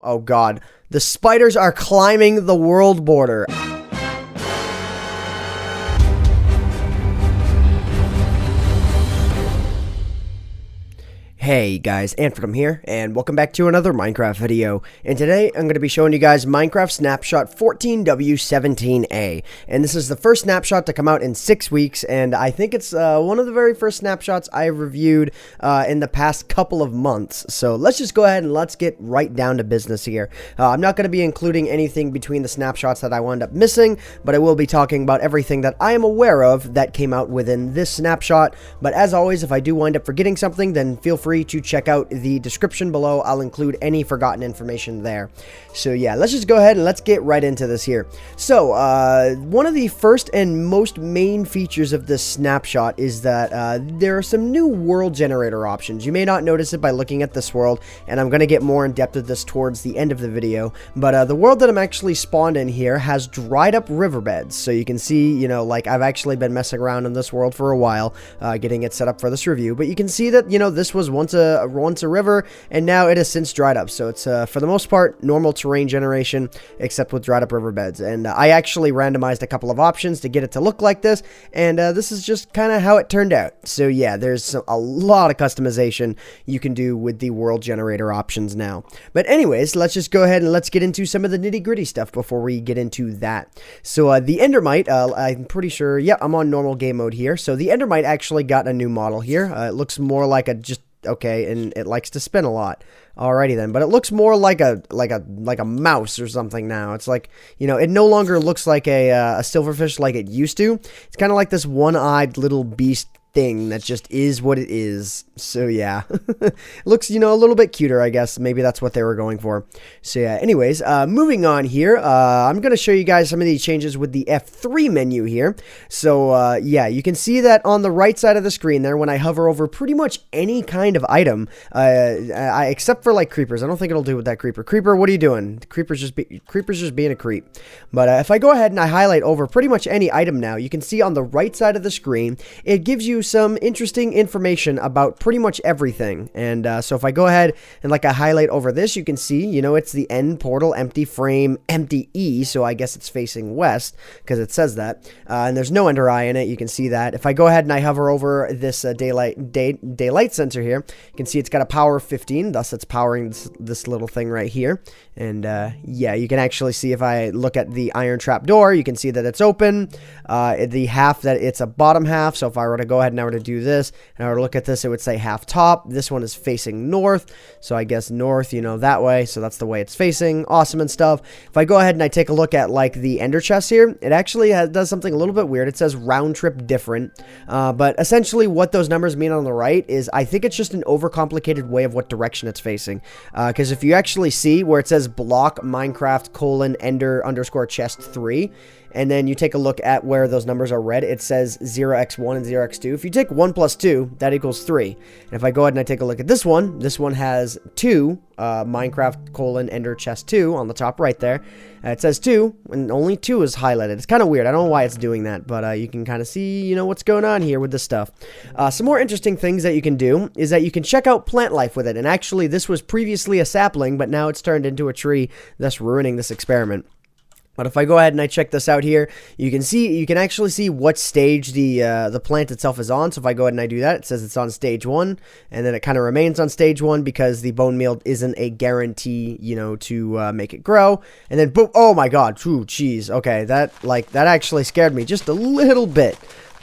Oh god, the spiders are climbing the world border. Hey guys, AntVenom here, and welcome back to another Minecraft video. And today, I'm going to be showing you guys Minecraft Snapshot 14w17a. And this is the first snapshot to come out in 6 weeks, and I think it's one of the very first snapshots I've reviewed in the past couple of months. So let's just go ahead and let's get right down to business here. I'm not going to be including anything between the snapshots that I wound up missing, but I will be talking about everything that I am aware of that came out within this snapshot. But as always, if I do wind up forgetting something, then feel free to check out the description below. I'll include any forgotten information there. So yeah, let's just go ahead and let's get right into this here. So one of the first and most main features of this snapshot is that there are some new world generator options. You may not notice it by looking at this world, and I'm going to get more in depth with this towards the end of the video, but the world that I'm actually spawned in here has dried up riverbeds. So you can see, you know, like I've actually been messing around in this world for a while, getting it set up for this review, but you can see that, you know, this was once a river, and now it has since dried up. So it's for the most part normal terrain generation, except with dried up riverbeds. And I actually randomized a couple of options to get it to look like this, and this is just kind of how it turned out. So yeah, there's a lot of customization you can do with the world generator options now. But anyways, let's just go ahead and let's get into some of the nitty-gritty stuff before we get into that. So the Endermite, I'm pretty sure, yeah, I'm on normal game mode here. So the Endermite actually got a new model here. It looks more like a just okay, and it likes to spin a lot. Alrighty then, but it looks more like a mouse or something now. It's like, you know, it no longer looks like a silverfish like it used to. It's kind of like this one-eyed little beast thing that just is what it is. So yeah, looks, you know, a little bit cuter, I guess. Maybe that's what they were going for. So yeah, anyways, moving on here, I'm going to show you guys some of the changes with the F3 menu here. So yeah, you can see that on the right side of the screen there, when I hover over pretty much any kind of item, except for like creepers. I don't think it'll do with that creeper. Creeper, what are you doing? Creeper's just being a creep. But if I go ahead and I highlight over pretty much any item now, you can see on the right side of the screen, it gives you some interesting information about pretty much everything. And so if I go ahead and like I highlight over this, you can see, you know, it's the end portal, empty frame, empty E, so I guess it's facing west because it says that, and there's no ender eye in it. You can see that. If I go ahead and I hover over this daylight sensor here, you can see it's got a power of 15, thus it's powering this little thing right here. And yeah, you can actually see if I look at the iron trap door, you can see that it's open, the half that it's a bottom half. So if I were to go ahead and I were to do this and I were to look at this, it would say half top. This one is facing north, so I guess north, you know, that way. So that's the way it's facing. Awesome and stuff. If I go ahead and I take a look at like the ender chest here, it actually does something a little bit weird. It says round trip different, but essentially what those numbers mean on the right is, I think it's just an overcomplicated way of what direction it's facing, because if you actually see where it says block Minecraft : ender underscore chest 3, and then you take a look at where those numbers are red, it says 0x1 and 0x2. If you take 1 plus 2, that equals 3. And if I go ahead and I take a look at this one has 2, Minecraft : ender chest 2 on the top right there. It says 2, and only 2 is highlighted. It's kind of weird. I don't know why it's doing that, but you can kind of see, you know, what's going on here with this stuff. Some more interesting things that you can do is that you can check out plant life with it. And actually, this was previously a sapling, but now it's turned into a tree, thus ruining this experiment. But if I go ahead and I check this out here, you can actually see what stage the plant itself is on. So if I go ahead and I do that, it says it's on stage 1, and then it kind of remains on stage 1 because the bone meal isn't a guarantee, you know, to make it grow. And then boom! Oh my God! Ooh, jeez. Okay, that actually scared me just a little bit.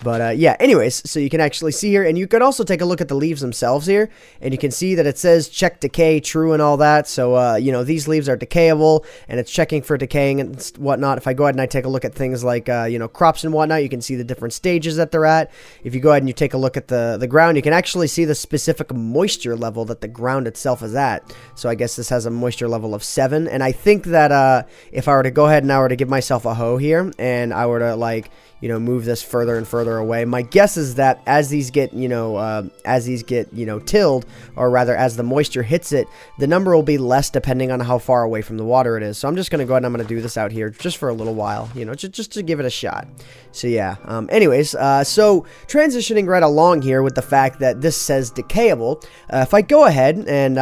But yeah, anyways, so you can actually see here, and you could also take a look at the leaves themselves here, and you can see that it says check decay true and all that. So, you know, these leaves are decayable, and it's checking for decaying and whatnot. If I go ahead and I take a look at things like, you know, crops and whatnot, you can see the different stages that they're at. If you go ahead and you take a look at the ground, you can actually see the specific moisture level that the ground itself is at. So I guess this has a moisture level of 7, and I think that if I were to go ahead and I were to give myself a hoe here, and I were to, like, move this further and further away. My guess is that as these get, tilled, or rather as the moisture hits it, the number will be less depending on how far away from the water it is. So I'm just going to go ahead and I'm going to do this out here just for a little while, just to give it a shot. So yeah, anyways, so transitioning right along here with the fact that this says decayable, if I go ahead and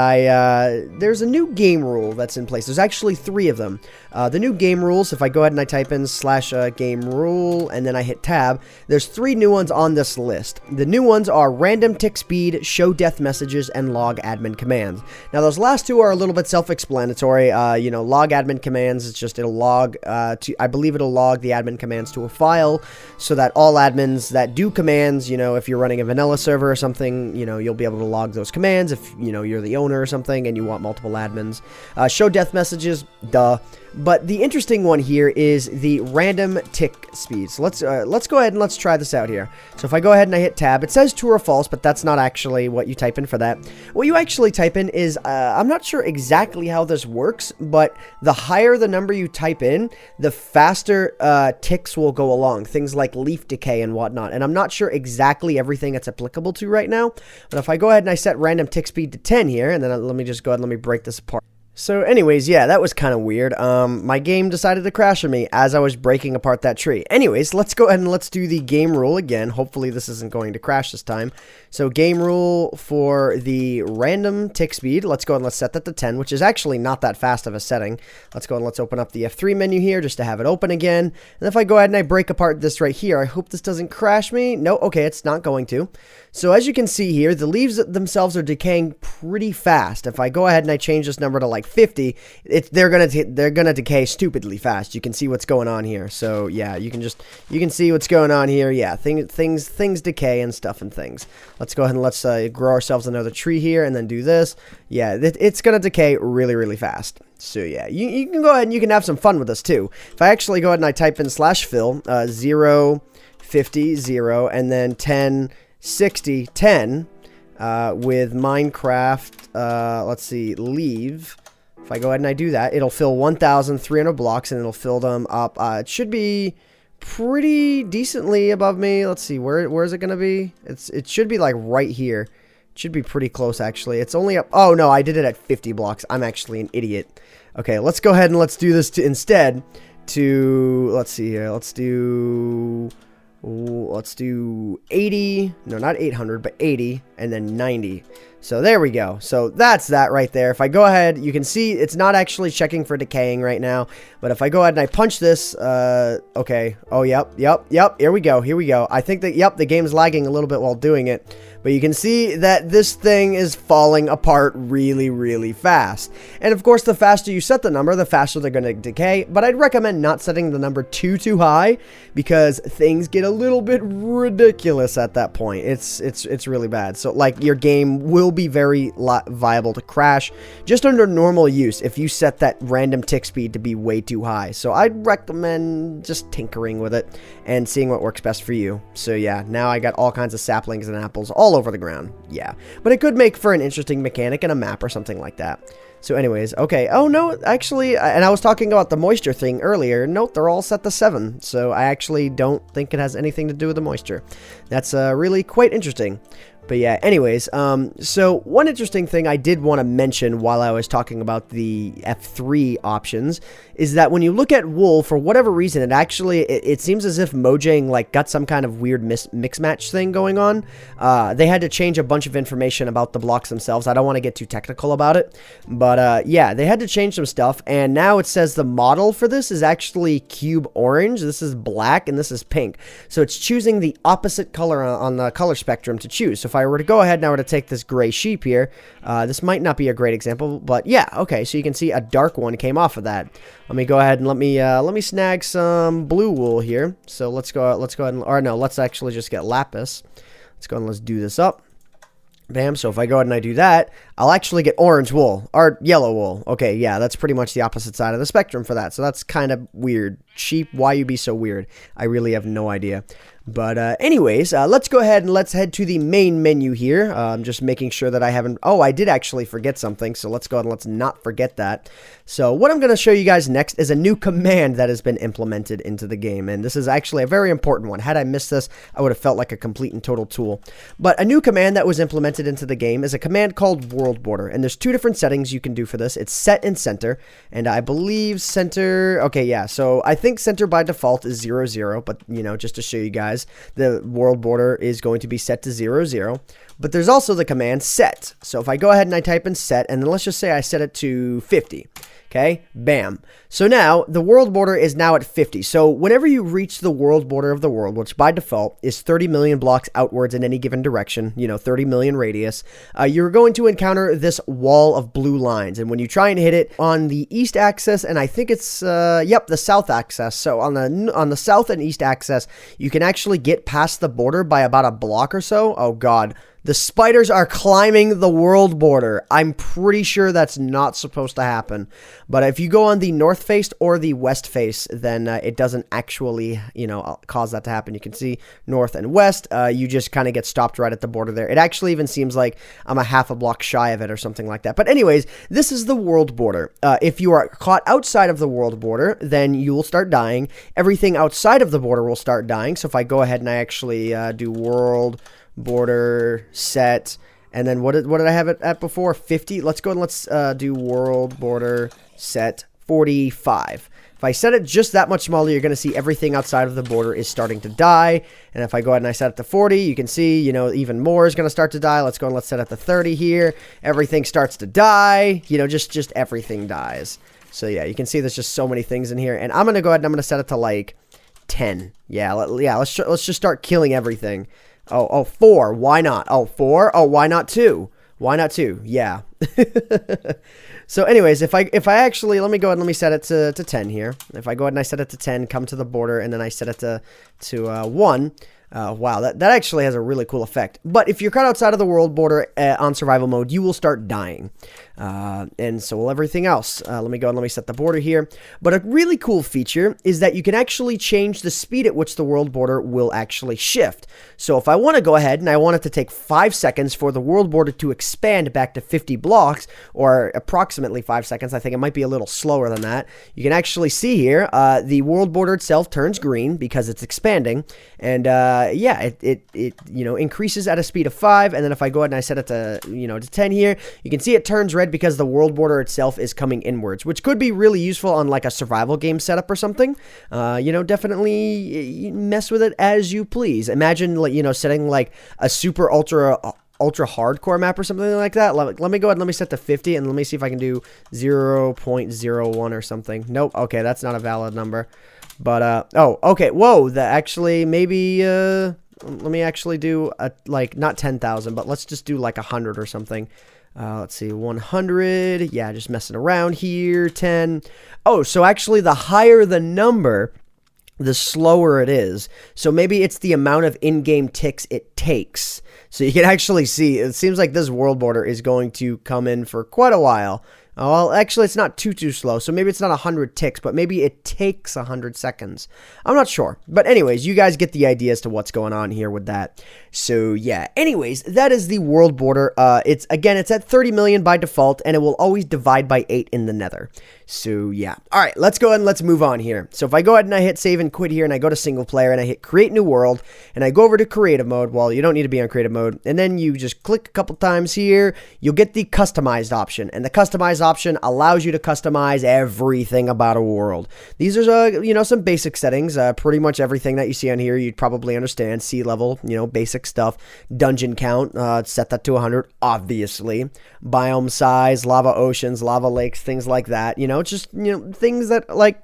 there's a new game rule that's in place. There's actually 3 of them. The new game rules, if I go ahead and I type in /game rule and then I hit tab, there's 3 new ones on this list. The new ones are random tick speed, show death messages, and log admin commands. Now those last 2 are a little bit self-explanatory. Log admin commands, it's just it'll log I believe it'll log the admin commands to a file so that all admins that do commands, if you're running a vanilla server or something, you'll be able to log those commands if you're the owner or something and you want multiple admins. Show death messages, duh. But the interesting one here is the random tick speed. So let's go ahead and let's try this out here. So if I go ahead and I hit tab, it says true or false, but that's not actually what you type in for that. What you actually type in is, I'm not sure exactly how this works, but the higher the number you type in, the faster ticks will go along. Things like leaf decay and whatnot. And I'm not sure exactly everything it's applicable to right now. But if I go ahead and I set random tick speed to 10 here, and then let me just go ahead and let me break this apart. So anyways, yeah, that was kind of weird. My game decided to crash on me as I was breaking apart that tree. Anyways, let's go ahead and let's do the game rule again. Hopefully this isn't going to crash this time. So game rule for the random tick speed, let's go and let's set that to 10, which is actually not that fast of a setting. Let's go and let's open up the F3 menu here just to have it open again. And if I go ahead and I break apart this right here, I hope this doesn't crash me. No, okay, it's not going to. So as you can see here, the leaves themselves are decaying pretty fast. If I go ahead and I change this number to like 50, they're gonna decay stupidly fast. You can see what's going on here. So yeah, you can see what's going on here. Yeah, things decay and stuff and things. Let's go ahead and let's grow ourselves another tree here and then do this. Yeah, it's gonna decay really, really fast. So yeah, you can go ahead and you can have some fun with this too. If I actually go ahead and I type in /fill 0, 50, 0, and then 10, 60, 10 with Minecraft, let's see, leave. If I go ahead and I do that, it'll fill 1,300 blocks and it'll fill them up. It should be pretty decently above me. Let's see, where is it going to be? It should be like right here. It should be pretty close actually. It's only up. Oh no, I did it at 50 blocks. I'm actually an idiot. Okay, let's go ahead and let's do this instead to, let's see here. Let's do 80, no, not 800, but 80, and then 90. So there we go. So that's that right there. If I go ahead, you can see it's not actually checking for decaying right now. But if I go ahead and I punch this, okay. Oh, yep. Here we go. I think that, yep, the game's lagging a little bit while doing it. But you can see that this thing is falling apart really, really fast. And of course, the faster you set the number, the faster they're going to decay. But I'd recommend not setting the number too high because things get a little bit ridiculous at that point. It's really bad. So like your game will be very viable to crash just under normal use if you set that random tick speed to be way too high. So I'd recommend just tinkering with it and seeing what works best for you. So yeah, now I got all kinds of saplings and apples all over the ground. Yeah, but it could make for an interesting mechanic in a map or something like that. So anyways, okay. Oh no, actually, and I was talking about the moisture thing earlier. Note, they're all set to 7. So I actually don't think it has anything to do with the moisture. That's really quite interesting. But yeah, anyways, so one interesting thing I did want to mention while I was talking about the F3 options is that when you look at wool, for whatever reason, it seems as if Mojang like got some kind of weird mix match thing going on. They had to change a bunch of information about the blocks themselves. I don't want to get too technical about it, but yeah, they had to change some stuff, and now it says the model for this is actually cube orange. This is black, and this is pink. So it's choosing the opposite color on the color spectrum to choose. So if I were to go ahead and I were to take this gray sheep here, this might not be a great example, but yeah, okay. So you can see a dark one came off of that. Let me go ahead and let me snag some blue wool here. So let's go ahead and, or no, let's actually just get lapis. Let's go and let's do this up. Bam. So if I go ahead and I do that, I'll actually get orange wool or yellow wool. Okay, yeah, that's pretty much the opposite side of the spectrum for that. So that's kind of weird. sheep, why you be so weird? I really have no idea. But anyways, let's go ahead and let's head to the main menu here. I'm just making sure that I haven't... Oh, I did actually forget something, so let's go ahead and let's not forget that. So what I'm going to show you guys next is a new command that has been implemented into the game, and this is actually a very important one. Had I missed this, I would have felt like a complete and total tool. But a new command that was implemented into the game is a command called Worldborder, and there's two different settings you can do for this. It's set and center, and I believe center... Okay, yeah, so I think center by default is 0, 0, but, you know, just to show you guys, the world border is going to be set to 0, 0. But there's also the command set. So if I go ahead and I type in set, and then let's just say I set it to 50. Okay, bam. So now the world border is now at 50. So whenever you reach the world border of the world, which by default is 30 million blocks outwards in any given direction, you know, 30 million radius, you're going to encounter this wall of blue lines. And when you try and hit it on the east axis, and I think it's, yep, the south axis. So on the south and east axis, you can actually get past the border by about a block or so. Oh God. The spiders are climbing the world border. I'm pretty sure that's not supposed to happen. But if you go on the north face or the west face, then it doesn't actually, you know, cause that to happen. You can see north and west. You just kind of get stopped right at the border there. It actually even seems like I'm a half a block shy of it or something like that. But anyways, this is the world border. If you are caught outside of the world border, then you will start dying. Everything outside of the border will start dying. So if I go ahead and I actually do world border set, and then what did I have it at before? 50. Let's go and let's do world border set 45. If I set it just that much smaller, you're going to see everything outside of the border is starting to die. And if I go ahead and I set it to 40, you can see, you know, even more is going to start to die. Let's go and let's set it to 30 here. Everything starts to die. You know, just everything dies. So yeah, you can see there's just so many things in here. And I'm going to go ahead and I'm going to set it to like 10. Yeah, let's just start killing everything. Oh, 4. Why not? Oh, 4. Oh, why not 2? Why not 2? Yeah. So anyways, if I actually, let me go ahead and let me set it to 10 here. If I go ahead and I set it to 10, come to the border, and then I set it to 1. Wow, that actually has a really cool effect. But if you're caught outside of the world border on survival mode, you will start dying. And so will everything else. Let me go and let me set the border here. But a really cool feature is that you can actually change the speed at which the world border will actually shift. So if I want to go ahead and I want it to take 5 seconds for the world border to expand back to 50 blocks, or approximately 5 seconds, I think it might be a little slower than that, you can actually see here, the world border itself turns green because it's expanding. And yeah, it you know, increases at a speed of 5, and then if I go ahead and I set it to, you know, to 10 here, you can see it turns red because the world border itself is coming inwards, which could be really useful on like a survival game setup or something. You know, definitely mess with it as you please. Imagine, like, you know, setting like a super ultra hardcore map or something like that. Let me go ahead and let me set to 50, and let me see if I can do 0.01 or something. Nope. Okay, that's not a valid number. But, oh, okay, whoa, that actually, maybe, let me actually do, like, not 10,000, but let's just do, like, 100 or something. Let's see, 100, yeah, just messing around here, 10. Oh, so actually, the higher the number, the slower it is. So maybe it's the amount of in-game ticks it takes. So you can actually see, it seems like this world border is going to come in for quite a while. Oh, well, actually, it's not too slow, so maybe it's not 100 ticks, but maybe it takes 100 seconds. I'm not sure. But anyways, you guys get the idea as to what's going on here with that. So, yeah. Anyways, that is the world border. It's at 30 million by default, and it will always divide by 8 in the nether. So, yeah. All right, let's go ahead and let's move on here. So, if I go ahead and I hit save and quit here, and I go to single player, and I hit create new world, and I go over to creative mode. Well, you don't need to be on creative mode. And then you just click a couple times here. You'll get the customized option, and the customized option allows you to customize everything about a world. These are, you know, some basic settings. Pretty much everything that you see on here, you'd probably understand. Sea level, you know, basic stuff. Dungeon count, set that to 100, obviously. Biome size, lava oceans, lava lakes, things like that. You know, just, you know, things that, like,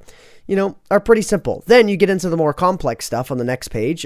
you know, are pretty simple. Then you get into the more complex stuff on the next page.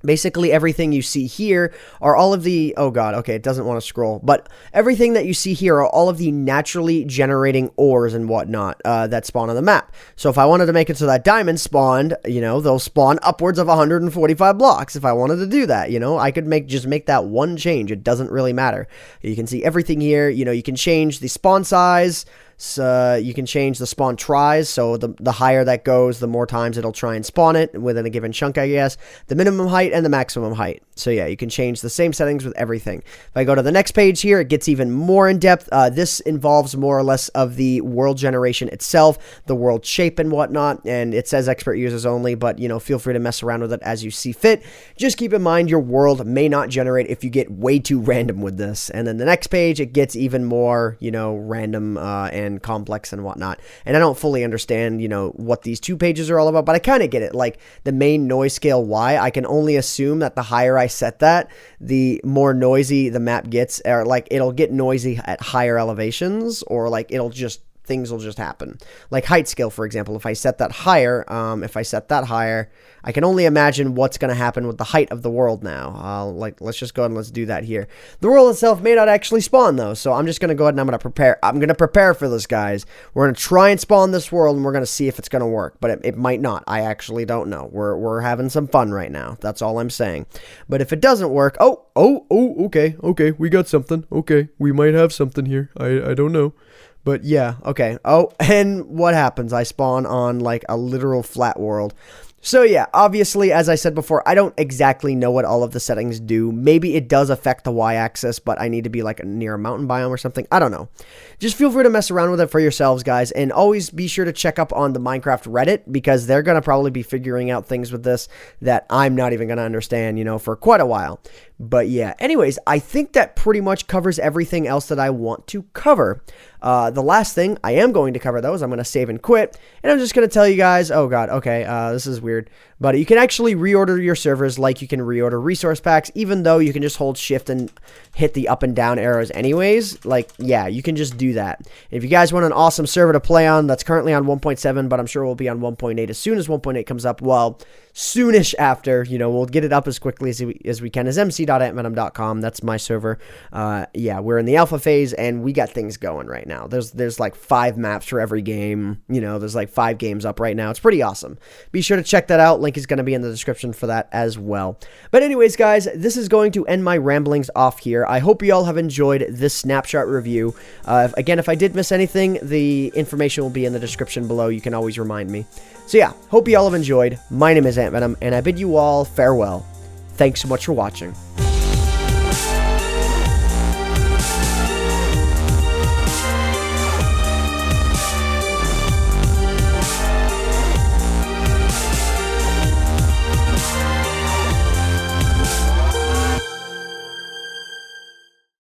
Basically, everything you see here are all of the, oh god, okay, it doesn't want to scroll, but everything that you see here are all of the naturally generating ores and whatnot that spawn on the map. So if I wanted to make it so that diamonds spawned, you know, they'll spawn upwards of 145 blocks. If I wanted to do that, you know, I could just make that one change. It doesn't really matter. You can see everything here. You know, you can change the spawn size, So you can change the spawn tries, so the higher that goes, the more times it'll try and spawn it within a given chunk, I guess. The minimum height and the maximum height. So yeah, you can change the same settings with everything. If I go to the next page here, it gets even more in depth. This involves more or less of the world generation itself, the world shape and whatnot, and it says expert users only, but you know, feel free to mess around with it as you see fit. Just keep in mind your world may not generate if you get way too random with this. And then the next page, it gets even more, you know, random and complex and whatnot. And I don't fully understand, you know, what these 2 pages are all about, but I kind of get it. Like the main noise scale Y, I can only assume that the higher I set that, the more noisy the map gets, or like it'll get noisy at higher elevations, or like things will just happen. Like height scale, for example, if I set that higher, I can only imagine what's going to happen with the height of the world now. Let's just go ahead and let's do that here. The world itself may not actually spawn though, so I'm just going to go ahead and I'm going to prepare for this, guys. We're going to try and spawn this world, and we're going to see if it's going to work, but it might not. I actually don't know. We're having some fun right now. That's all I'm saying. But if it doesn't work, okay, we got something. Okay, we might have something here. I don't know. But yeah, okay. Oh, and what happens? I spawn on like a literal flat world. So yeah, obviously, as I said before, I don't exactly know what all of the settings do. Maybe it does affect the y-axis, but I need to be like near a mountain biome or something. I don't know. Just feel free to mess around with it for yourselves, guys, and always be sure to check up on the Minecraft Reddit, because they're going to probably be figuring out things with this that I'm not even going to understand, you know, for quite a while. But yeah, anyways, I think that pretty much covers everything else that I want to cover. The last thing I am going to cover, though, is I'm going to save and quit, and I'm just going to tell you guys, oh god, okay, this is weird, but you can actually reorder your servers like you can reorder resource packs, even though you can just hold shift and hit the up and down arrows anyways. Like, yeah, you can just do that. If you guys want an awesome server to play on, that's currently on 1.7, but I'm sure we'll be on 1.8 as soon as 1.8 comes up. Well, soonish after, you know, we'll get it up as quickly as we can, is mc.antvenom.com. That's my server. Yeah, we're in the alpha phase, and we got things going right now. There's like 5 maps for every game. You know, there's like 5 games up right now. It's pretty awesome. Be sure to check that out. Link is going to be in the description for that as well. But anyways, guys, this is going to end my ramblings off here. I hope you all have enjoyed this snapshot review. Again, if I did miss anything, the information will be in the description below. You can always remind me. So yeah, hope you all have enjoyed. My name is AntVenom, and I bid you all farewell. Thanks so much for watching.